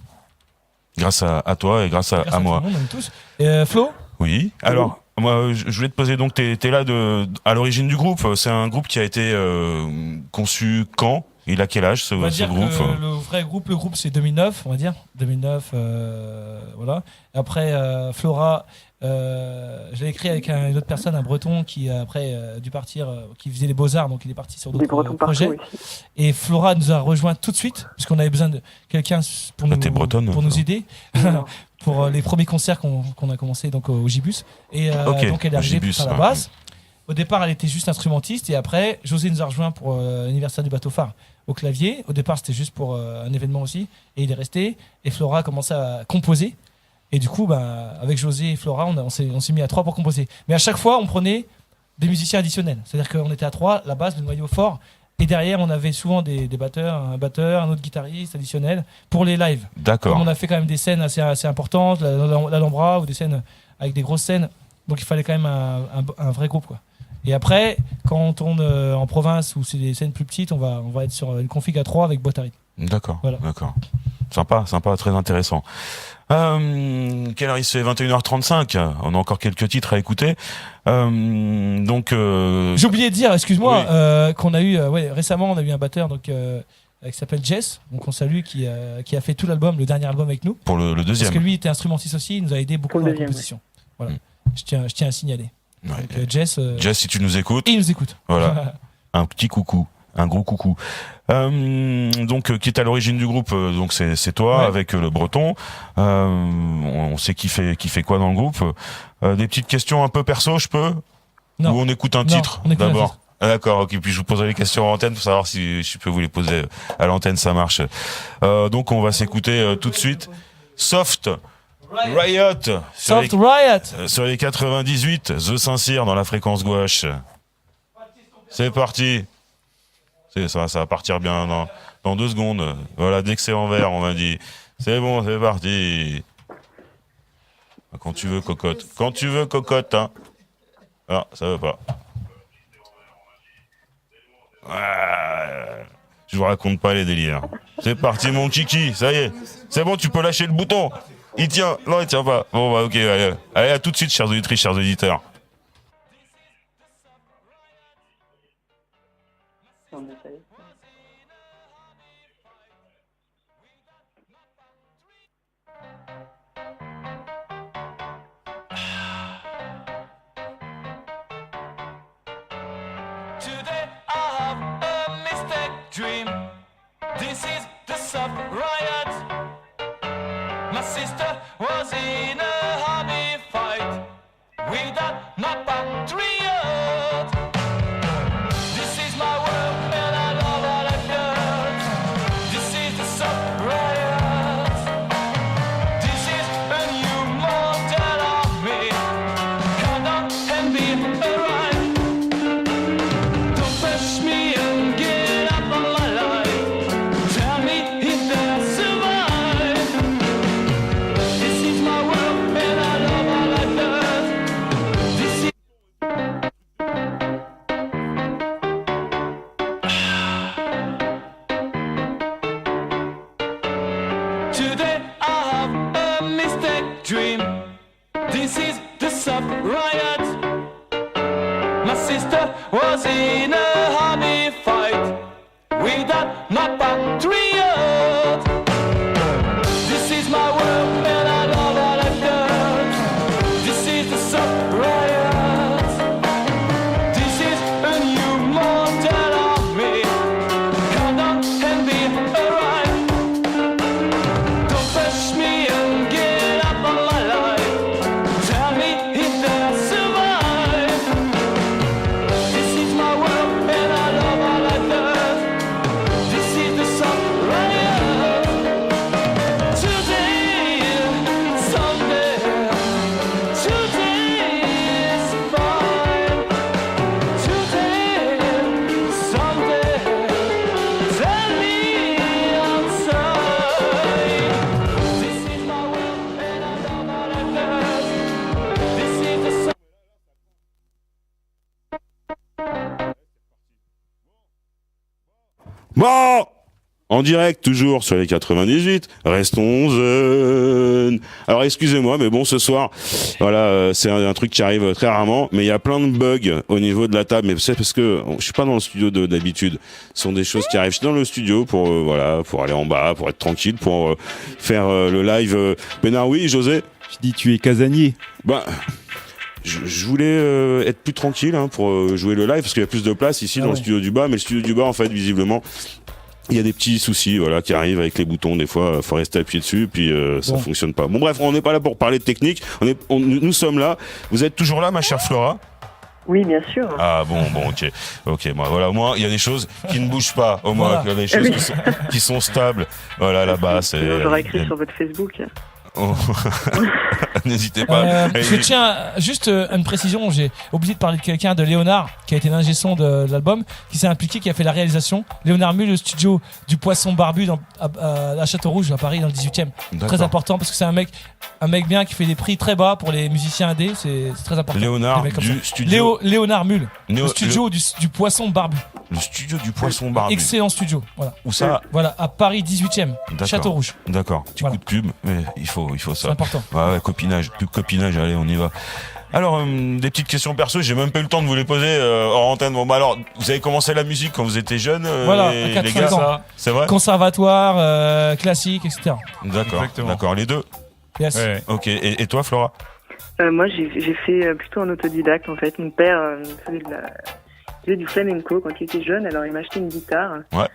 Grâce à toi et grâce à Grâce moi. tout le monde, on est tous. Flo, Oui. Alors, moi, je voulais te poser donc, t'es là à l'origine du groupe. C'est un groupe qui a été conçu quand? Il a quel âge ce on va ce dire groupe? que le vrai groupe, c'est 2009, on va dire. 2009, voilà. Après, Flora, je l'ai écrit avec une autre personne, un breton qui après dû partir, qui faisait les beaux-arts, donc il est parti sur Des d'autres Bretons projets. partout aussi. Et Flora nous a rejoint tout de suite, parce qu'on avait besoin de quelqu'un pour Ah, t'es bretonne, pour nous toi. aider. Non. Pour les premiers concerts qu'on a commencé donc au Gibus. Et Ok, donc elle est au arrivée pour Gibus, faire la ouais. basse. Au départ, elle était juste instrumentiste et après, José nous a rejoint pour l'anniversaire du bateau phare au clavier. Au départ, c'était juste pour un événement aussi et il est resté. Et Flora a commencé à composer. Et du coup, avec José et Flora, on s'est mis à 3 pour composer. Mais à chaque fois, on prenait des musiciens additionnels. C'est-à-dire qu'on était à 3, la basse, le noyau fort Et derrière, on avait souvent des batteurs, un batteur, un autre guitariste additionnel pour les lives. D'accord. Comme on a fait quand même des scènes assez importantes, l'Alhambra ou des scènes avec des grosses scènes. Donc il fallait quand même un vrai groupe, quoi. Et après, quand on tourne en province ou c'est des scènes plus petites, on va être sur une config à 3 avec boîte à rythme. D'accord, Voilà. d'accord. Sympa, très intéressant. Quelle heure il se fait 21h35. On a encore quelques titres à écouter. J'ai oublié de dire, excuse-moi, Oui. qu'on a eu récemment, on a eu un batteur qui s'appelle Jess, donc on salue, qui a fait tout l'album, le dernier album avec nous. Pour le deuxième. Parce que lui était instrumentiste aussi, il nous a aidé beaucoup dans la composition. Voilà. Je tiens à signaler. Ouais. Donc, Jess, si tu nous écoutes. il nous écoute. Voilà. Un petit coucou. Un gros coucou. Qui est à l'origine du groupe, donc c'est toi, Ouais. avec le breton. On sait qui fait quoi dans le groupe. Des petites questions un peu perso, je peux? Non. Ou on écoute un titre on écoute un d'abord? titre. Ah, d'accord, ok. Puis je vous poserai les questions en antenne pour savoir si je peux vous les poser à l'antenne, ça marche. Donc on va s'écouter tout de suite Soft Riot Soft Riot. sur les 98, The Saint-Cyr dans la fréquence gouache. C'est parti. Ça va partir bien dans 2 secondes. Voilà, dès que c'est en vert, on m'a dit. C'est bon, c'est parti. Quand tu veux, cocotte. Quand tu veux, cocotte, hein. Ah, ça veut pas. Je vous raconte pas les délires. C'est parti, mon kiki, ça y est. C'est bon, tu peux lâcher le bouton. Il tient. Non, il tient pas. Bon, bah, ok, allez. Allez, à tout de suite, chers auditrices, chers auditeurs. Today I have a mistake dream. This is the soft riot. My sister was in a hobby fight with a not patriot. This is my world and I love what I got. This is the soft riot. This is a new model of me. Come on and be alright. Don't push me and get up on my life. Tell me if I survive. This is my world and I love all I love. This is Today I have a mistake dream. This is the soft riot. My sister was in a hobby fight with a not patriot. This is my world and I love all I got. This is the soft riot. This is a new model of me. Come on and be alright. Don't push me and get up on my life. Tell me if I survive. This is my world and I love all I love. This is the soft riot. Today, someday, today is fine. Today, someday, tell me I'm sorry. This is my world and I love all I love. This is the soft. Bon, en direct toujours sur les 98, restons jeunes. Alors excusez-moi, mais bon, ce soir, voilà, c'est un truc qui arrive très rarement, mais il y a plein de bugs au niveau de la table, mais c'est parce que je suis pas dans le studio d'habitude. Ce sont des choses qui arrivent. Je suis dans le studio pour pour aller en bas, pour être tranquille, pour faire le live. Bénard, oui, José. Je dis, tu es casanier. Bah, je voulais être plus tranquille pour jouer le live parce qu'il y a plus de place ici dans le studio du bas, mais le studio du bas, en fait, visiblement, il y a des petits soucis, qui arrivent avec les boutons. Des fois, faut rester appuyé dessus, puis ça fonctionne pas. Bon, bref, on n'est pas là pour parler de technique. Nous sommes là. Vous êtes toujours là, ma chère Flora? Oui, bien sûr. Ah bon, ok. Moi, voilà, au moins, il y a des choses qui ne bougent pas. Au moins, il y a des choses qui sont stables. Voilà, là-bas, c'est. Sinon, j'aurais écrit sur votre Facebook. N'hésitez pas. Je tiens juste une précision, j'ai oublié de parler de quelqu'un, de Léonard, qui a été l'ingé son de l'album, qui s'est impliqué, qui a fait la réalisation. Léonard Mule, le studio du Poisson Barbu à Château-Rouge, à Paris, dans le 18e. Très important parce que c'est un mec bien qui fait des prix très bas pour les musiciens indés, c'est très important. Léonard du studio. Léonard Mule, le studio du Poisson Barbu. Le studio du Poisson Barbu. Excellent studio, voilà. Où ça? Voilà, à Paris 18e, Château-Rouge. D'accord. Petit coup de pub, mais il faut ça. C'est important. Ouais, copinage, allez, on y va. Alors, des petites questions perso, j'ai même pas eu le temps de vous les poser hors antenne. Bon, bah alors, vous avez commencé la musique quand vous étiez jeune, voilà, à les 4-5 gars, ans. C'est vrai? Conservatoire, classique, etc. D'accord, les deux? Yes. Ouais. Ok, et toi, Flora? Moi, j'ai fait plutôt en autodidacte, en fait. Mon père faisait du flamenco quand il était jeune, alors il m'a acheté une guitare. Ouais.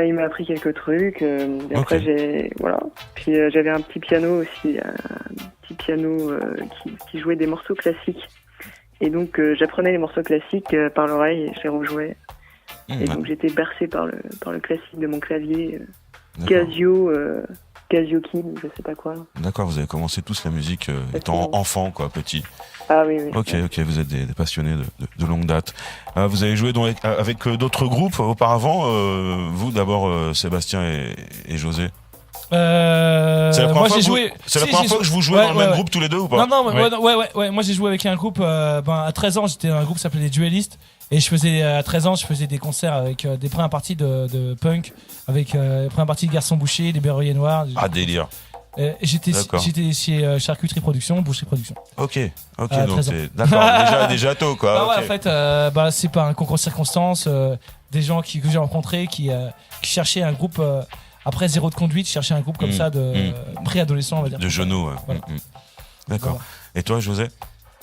Il m'a appris quelques trucs. Et après, voilà. Puis j'avais un petit piano aussi, qui jouait des morceaux classiques. Et donc j'apprenais les morceaux classiques par l'oreille et je les rejouais. Et donc j'étais bercé par le classique de mon clavier, Casio Kid, je sais pas quoi. D'accord, vous avez commencé tous la musique étant enfant, quoi, petit. Ah oui. Ok, vous êtes des passionnés de longue date. Vous avez joué donc avec d'autres groupes auparavant. Vous d'abord, Sébastien et José. C'est la première fois que je vous jouais dans le même groupe tous les deux ou pas? Non, ouais. Moi j'ai joué avec un groupe. À 13 ans, j'étais dans un groupe qui s'appelait les Duellistes. Et à 13 ans, je faisais des concerts avec des premières parties de punk, avec les premières parties de Garçon Boucher, des Berruyers Noirs. Ah, délire. J'étais chez Charcuterie Production, Boucherie Production. Ok, donc c'est d'accord, déjà tôt quoi. Ouais, en fait, c'est pas un concours de circonstances. Des gens que j'ai rencontrés qui cherchaient un groupe après Zéro de Conduite, cherchaient un groupe comme ça de préadolescents, on va dire. De genoux, ouais. Voilà. D'accord. Voilà. Et toi, José?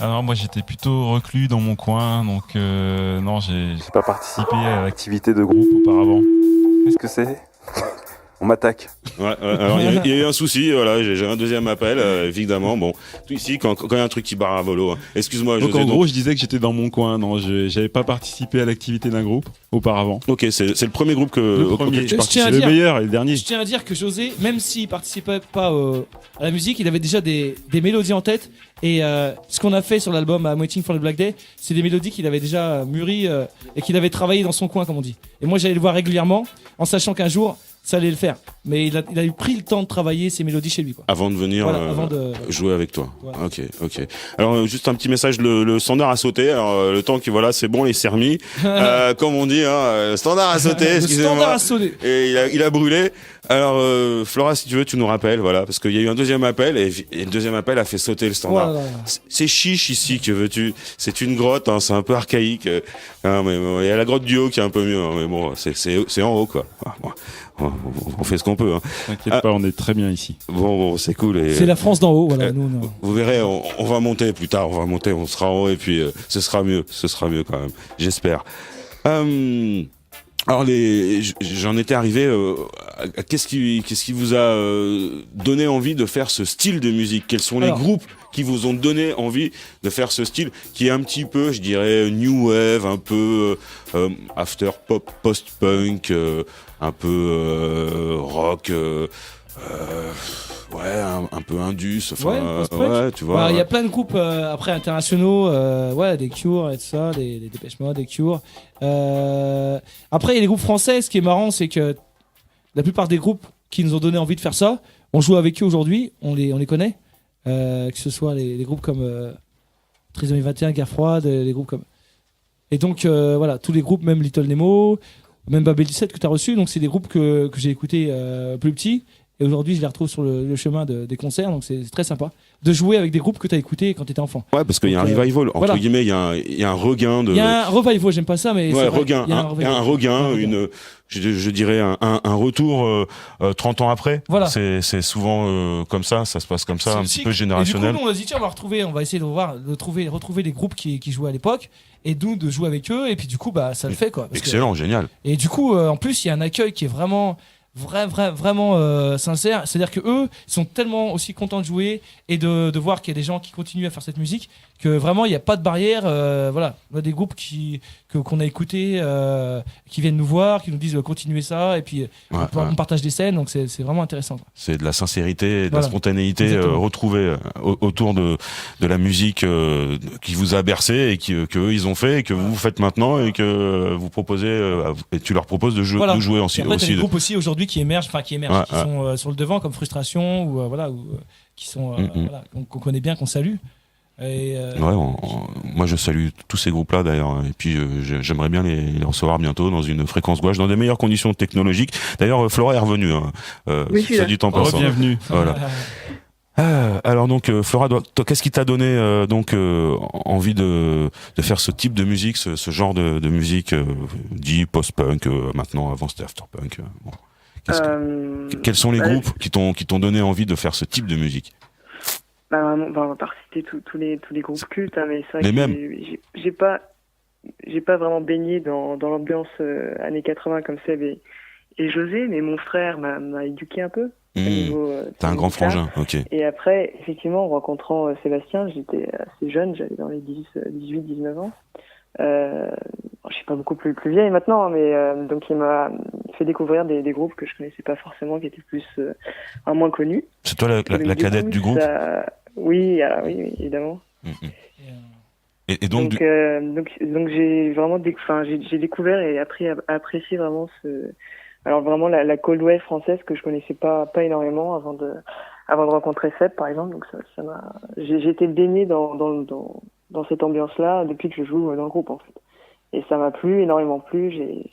Alors moi j'étais plutôt reclus dans mon coin, donc non, j'ai pas participé à l'activité de groupe auparavant. Qu'est-ce que c'est? On m'attaque. Ouais, alors il y a eu un souci, voilà, j'ai un deuxième appel, évidemment. Bon, tout ici, quand il y a un truc qui barre à volo, hein. Excuse-moi, donc José. En gros, je disais que j'étais dans mon coin, non, j'avais pas participé à l'activité d'un groupe auparavant. Ok, c'est le premier groupe auquel tu participes. C'est le meilleur et le dernier. Je tiens à dire que José, même s'il participait pas à la musique, il avait déjà des mélodies en tête. Et ce qu'on a fait sur l'album I'm Waiting for the Black Day, c'est des mélodies qu'il avait déjà mûries et qu'il avait travaillé dans son coin, comme on dit. Et moi, j'allais le voir régulièrement, en sachant qu'un jour, ça allait le faire. Mais il a eu pris le temps de travailler ses mélodies chez lui, quoi. Avant de venir jouer avec toi. Ouais. Ok. Alors juste un petit message, le standard a sauté. Alors le temps que voilà, c'est bon, il s'est remis. Comme on dit, le standard a sauté. Excusez-moi. Le standard a sauté. Et il a brûlé. Alors Flora, si tu veux, tu nous rappelles, voilà, parce qu'il y a eu un deuxième appel et le deuxième appel a fait sauter le standard. Voilà. C'est chiche ici, que veux-tu? C'est une grotte, hein, c'est un peu archaïque. Mais il y a la grotte du haut qui est un peu mieux, hein, mais bon, c'est en haut, quoi. On fait ce qu'on peut. Hein. T'inquiète pas, on est très bien ici. Bon, c'est cool. Et c'est la France d'en haut, voilà. Nous. Vous verrez, on va monter plus tard. On sera en haut et puis ce sera mieux quand même. J'espère. Alors j'en étais arrivé. Qu'est-ce qui vous a donné envie de faire ce style de musique? Quels sont les groupes qui vous ont donné envie de faire ce style qui est un petit peu, je dirais, new wave, un peu after pop, post-punk, un peu rock, un peu indus, enfin tu vois. Il y a plein de groupes après internationaux, des Cure et tout ça, des Depeche Mode, des Cure. Après il y a les groupes français, ce qui est marrant c'est que la plupart des groupes qui nous ont donné envie de faire ça, on joue avec eux aujourd'hui, on les connaît, que ce soit les groupes comme Trisomie 21, Guerre froide, les groupes comme... Et donc tous les groupes, même Little Nemo, même Babel 17 que tu as reçu, donc c'est des groupes que j'ai écoutés plus petits. Et aujourd'hui, je les retrouve sur le chemin des concerts, donc c'est très sympa de jouer avec des groupes que tu as écoutés quand tu étais enfant. Ouais, parce qu'il y a un revival, entre guillemets, il y a un regain de... Il y a un revival, j'aime pas ça, mais... Ouais, regain, un regain, je dirais un retour 30 ans après. Voilà. C'est souvent comme ça se passe comme ça, un petit peu générationnel. Et du coup, nous, on a dit, tiens, on va essayer de retrouver les groupes qui jouaient à l'époque, et nous, de jouer avec eux, et puis du coup, ça le fait, quoi. Excellent, génial. Et du coup, en plus, il y a un accueil qui est vraiment... vraiment sincère, c'est-à-dire que eux sont tellement aussi contents de jouer et de voir qu'il y a des gens qui continuent à faire cette musique que vraiment il n'y a pas de barrière. Voilà, on a des groupes qu'on a écouté, qui viennent nous voir, qui nous disent continuez ça, et puis on partage des scènes, donc c'est vraiment intéressant. C'est de la sincérité, de la Voilà. spontanéité retrouvée autour de la musique qui vous a bercé et que eux ils ont fait et que vous faites maintenant et que vous proposez et tu leur proposes de jouer aussi. Et après, t'as aussi des groupes aussi aujourd'hui qui émergent, qui sont sur le devant comme Frustration ou qui sont qu'on connaît bien, qu'on salue. Et moi je salue tous ces groupes-là d'ailleurs, et puis j'aimerais bien les recevoir bientôt dans une fréquence gouache, dans des meilleures conditions technologiques. D'ailleurs, Flora est revenue, oui, ça du temps passant. Bienvenue. Voilà. Alors donc Flora, toi, qu'est-ce qui t'a donné envie de faire ce type de musique, ce genre de musique dit post-punk, maintenant avant c'était after-punk. Quels sont les groupes qui t'ont donné envie de faire ce type de musique? On va pas reciter tous les groupes cultes, hein, mais c'est vrai les que mêmes. J'ai pas vraiment baigné dans l'ambiance années 80 comme Seb et José, mais mon frère m'a éduqué un peu. T'as un grand frangin, ok. Et après, effectivement, en rencontrant Sébastien, j'étais assez jeune, j'avais dans les 18-19 ans. Je suis pas beaucoup plus vieille maintenant, mais donc il m'a fait découvrir des groupes que je connaissais pas forcément, qui étaient plus moins connus. C'est toi la cadette du groupe? Oui, évidemment. Et donc j'ai vraiment j'ai découvert et appris à apprécier vraiment alors vraiment la cold wave française que je connaissais pas énormément avant de rencontrer Seb par exemple. Donc ça m'a j'ai été baigné dans cette ambiance-là depuis que je joue dans le groupe en fait. Et ça m'a énormément plu, j'ai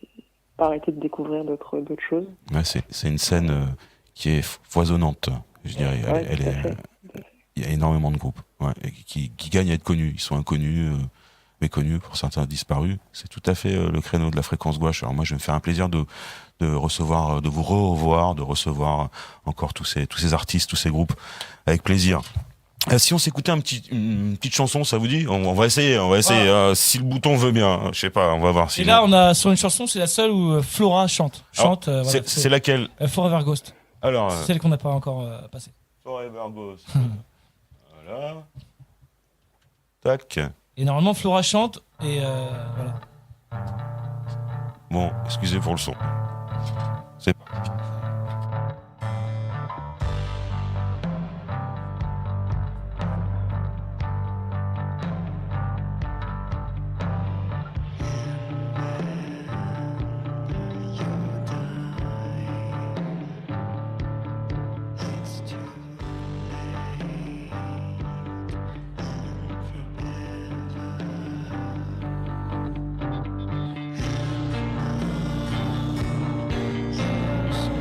pas arrêté de découvrir d'autres choses. Ouais, c'est une scène qui est foisonnante, je dirais. Il y a énormément de groupes qui gagnent à être connus. Ils sont inconnus, méconnus, pour certains disparus. C'est tout à fait le créneau de la fréquence gouache. Alors moi, je vais me faire un plaisir de recevoir, de vous revoir, de recevoir encore tous ces artistes, tous ces groupes, avec plaisir. Si on s'écoutait une petite chanson, ça vous dit? On va essayer. Si le bouton veut bien, je sais pas, on va voir. Et là, on a sur une chanson, c'est la seule où Flora chante. C'est laquelle? Forever Ghost. Alors, c'est celle qu'on n'a pas encore passée. Forever Ghost. Voilà. Tac. Et normalement, Flora chante et voilà. Bon, excusez pour le son. C'est parti. Yes.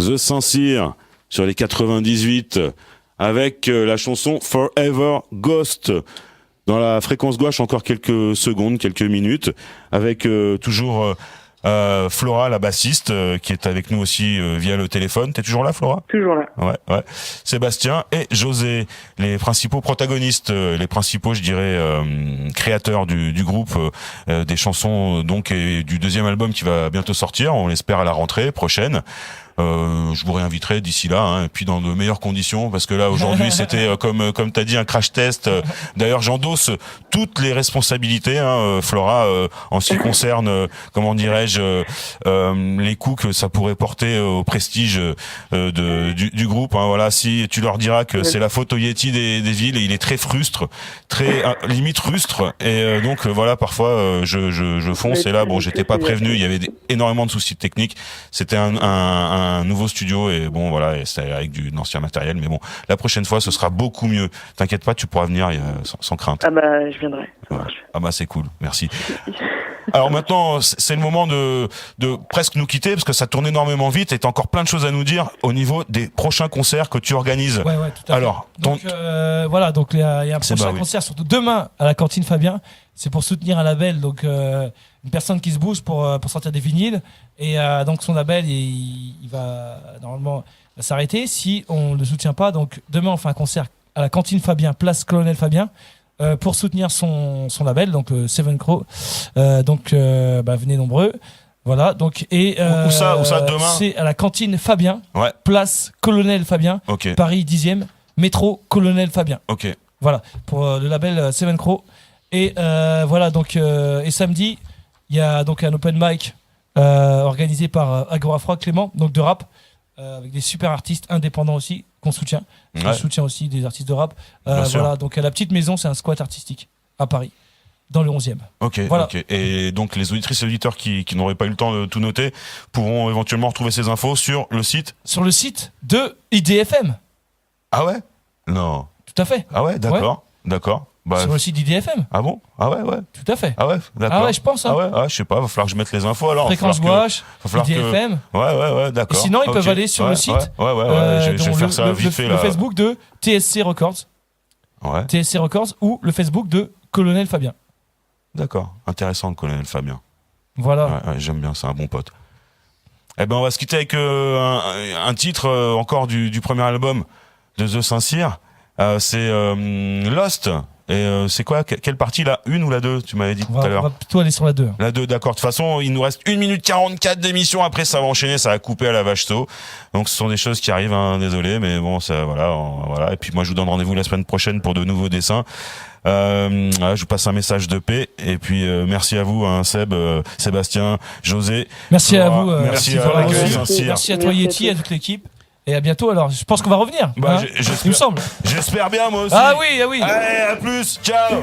The Sincere sur les 98 avec la chanson Forever Ghost. Dans la fréquence gauche, encore quelques secondes, quelques minutes, avec toujours Flora, la bassiste, qui est avec nous aussi via le téléphone. T'es toujours là, Flora ? Toujours là. Ouais. Sébastien et José, les principaux protagonistes, les principaux, je dirais, créateurs du groupe, des chansons donc et du deuxième album qui va bientôt sortir. On l'espère à la rentrée prochaine. Je vous réinviterai d'ici là, hein, et puis dans de meilleures conditions, parce que là aujourd'hui c'était comme t'as dit un crash test. D'ailleurs j'endosse toutes les responsabilités, hein, Flora, en ce qui concerne, comment dirais-je, les coups que ça pourrait porter au prestige du groupe. Hein, voilà, si tu leur diras que c'est la faute au Yeti des villes, et il est très frustre, très limite rustre, et donc voilà, parfois je fonce, et là bon, j'étais pas prévenu, il y avait énormément de soucis techniques. C'était un nouveau studio, et bon voilà, et c'était avec de l'ancien matériel, mais bon, la prochaine fois ce sera beaucoup mieux. T'inquiète pas, tu pourras venir sans crainte. Ah bah je viendrai. Ouais. Ah bah c'est cool, merci. Alors maintenant, c'est le moment de presque nous quitter, parce que ça tourne énormément vite et t'as encore plein de choses à nous dire au niveau des prochains concerts que tu organises. Ouais, tout à fait. Alors, donc voilà, donc il y a un prochain concert, surtout demain à la cantine Fabien. C'est pour soutenir un label, donc une personne qui se bouge pour sortir des vinyles, et donc son label il va normalement s'arrêter si on ne le soutient pas. Donc demain on fait un concert à la cantine Fabien, place Colonel Fabien, pour soutenir son label, donc Seven Crow. Donc venez nombreux. Voilà, donc où ça demain ? C'est à la cantine Fabien, ouais. Place Colonel Fabien, okay. Paris 10e, métro Colonel Fabien. OK. Voilà, pour le label Seven Crow. Et voilà, donc et samedi, il y a donc un open mic organisé par Agorafroid Clément, donc de rap, avec des super artistes indépendants aussi qu'on soutient. On soutient aussi des artistes de rap. Voilà, donc à la petite maison, c'est un squat artistique à Paris, dans le 11e. Ok, voilà. Ok. Et donc les auditrices et auditeurs qui n'auraient pas eu le temps de tout noter pourront éventuellement retrouver ces infos sur le site. Sur le site de IDFM. Ah ouais ? Non. Tout à fait. Ah ouais, d'accord, d'accord. Bah, sur le site d'IDFM. Ah bon ? Ah ouais. Tout à fait. Ah ouais, d'accord. Ah ouais, je pense. Hein. Ah ouais, je sais pas, va falloir que je mette les infos alors. Fréquence gauche, IDFM. Ouais, d'accord. Et sinon, ils peuvent aller sur le site. Ouais, je vais faire ça vite fait là. Le Facebook de TSC Records. Ouais. TSC Records ou le Facebook de Colonel Fabien. D'accord, intéressant le Colonel Fabien. Voilà. Ouais, j'aime bien, c'est un bon pote. Eh ben, on va se quitter avec un titre encore du premier album de The Sincere. C'est Lost. Et c'est quoi, quelle partie, la 1 ou la 2, tu m'avais dit tout à l'heure? On va plutôt aller sur la 2. La 2, d'accord. De toute façon, il nous reste 1 minute 44 d'émission. Après, ça va enchaîner, ça va couper à la vache saut. Donc, ce sont des choses qui arrivent, hein, désolé, mais bon, ça, voilà. Et puis, moi, je vous donne rendez-vous la semaine prochaine pour de nouveaux dessins. Je vous passe un message de paix. Et puis, merci à vous, hein, Seb, Sébastien, José. Merci à vous. Merci à l'accueil. Merci à toi, Yeti, à toute l'équipe. Et à bientôt. Alors, je pense qu'on va revenir. Bah, il me semble. J'espère bien, moi aussi. Ah oui. Allez, à plus. Ciao.